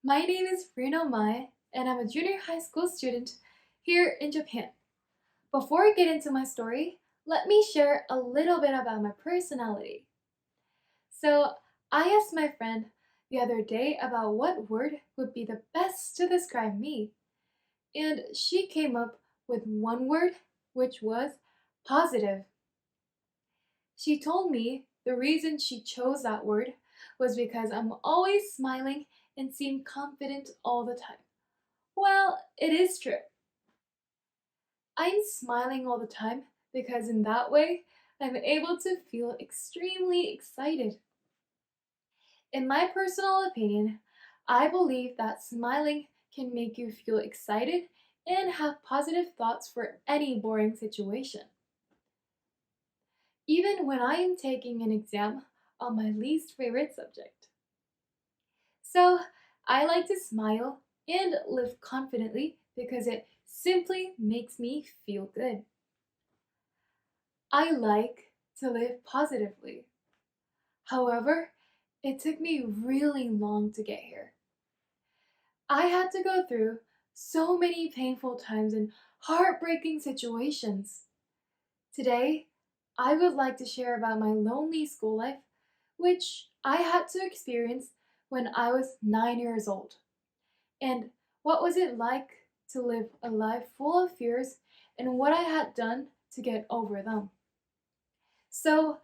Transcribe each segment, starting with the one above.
My name is Rino Mai, and I'm a junior high school student here in Japan. Before I get into my story, let me share a little bit about my personality. So, I asked my friend the other day about what word would be the best to describe me, and she came up with one word, which was positive. She told me the reason she chose that word was because I'm always smiling and seem confident all the time. Well, it is true. I'm smiling all the time because in that way, I'm able to feel extremely excited. In my personal opinion, I believe that smiling can make you feel excited and have positive thoughts for any boring situation. Even when I am taking an exam on my least favorite subject. So, I like to smile and live confidently because it simply makes me feel good. I like to live positively. However, it took me really long to get here. I had to go through so many painful times and heartbreaking situations. Today, I would like to share about my lonely school life, which I had to experience when I was 9 years old. And what was it like to live a life full of fears and what I had done to get over them. So,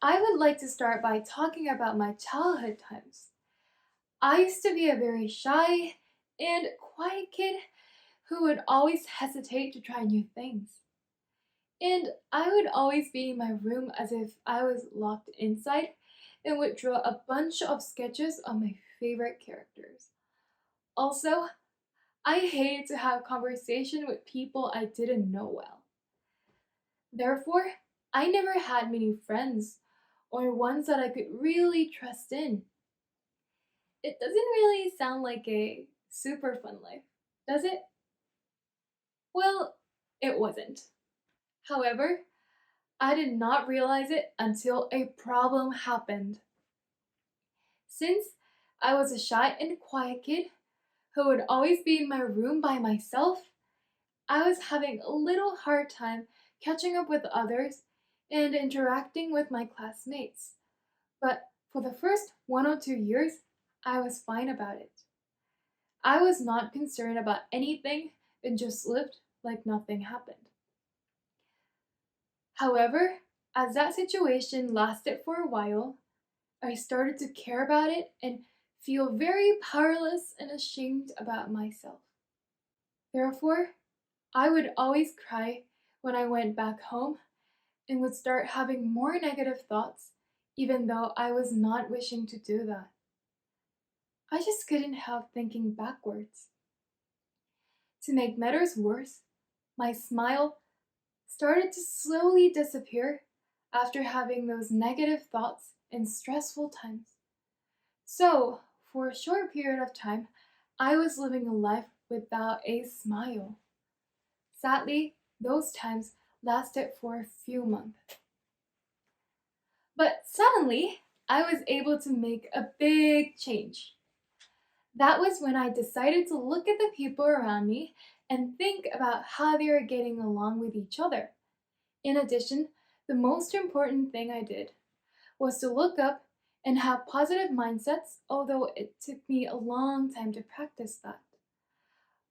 I would like to start by talking about my childhood times. I used to be a very shy and quiet kid who would always hesitate to try new things. And I would always be in my room as if I was locked inside and would draw a bunch of sketches of my favorite characters. Also, I hated to have conversation with people I didn't know well. Therefore, I never had many friends or ones that I could really trust in. It doesn't really sound like a super fun life, does it? Well, it wasn't. However, I did not realize it until a problem happened. Since I was a shy and quiet kid who would always be in my room by myself, I was having a little hard time catching up with others and interacting with my classmates. But for the first 1 or 2 years, I was fine about it. I was not concerned about anything and just lived like nothing happened. However, as that situation lasted for a while, I started to care about it and feel very powerless and ashamed about myself. Therefore, I would always cry when I went back home and would start having more negative thoughts, even though I was not wishing to do that. I just couldn't help thinking backwards. To make matters worse, my smile started to slowly disappear after having those negative thoughts in stressful times. So, for a short period of time, I was living a life without a smile. Sadly, those times lasted for a few months. But suddenly, I was able to make a big change. That was when I decided to look at the people around me and think about how they are getting along with each other. In addition, the most important thing I did was to look up and have positive mindsets, although it took me a long time to practice that.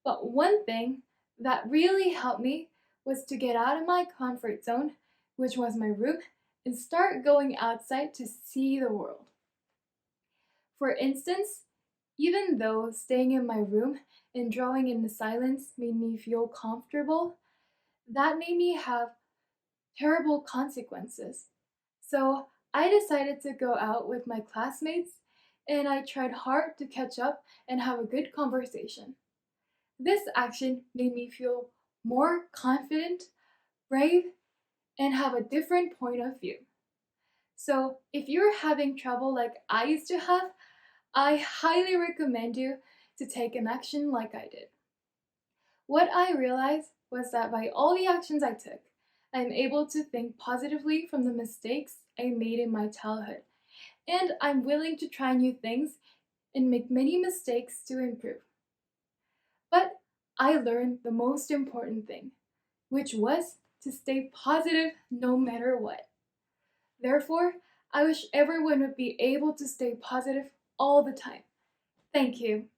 But one thing that really helped me was to get out of my comfort zone, which was my room, and start going outside to see the world. For instance, even though staying in my room and drawing in the silence made me feel comfortable, that made me have terrible consequences. So I decided to go out with my classmates and I tried hard to catch up and have a good conversation. This action made me feel more confident, brave, and have a different point of view. So if you're having trouble like I used to have, I highly recommend you to take an action like I did. What I realized was that by all the actions I took, I'm able to think positively from the mistakes I made in my childhood, and I'm willing to try new things and make many mistakes to improve. But I learned the most important thing, which was to stay positive no matter what. Therefore, I wish everyone would be able to stay positive all the time. Thank you.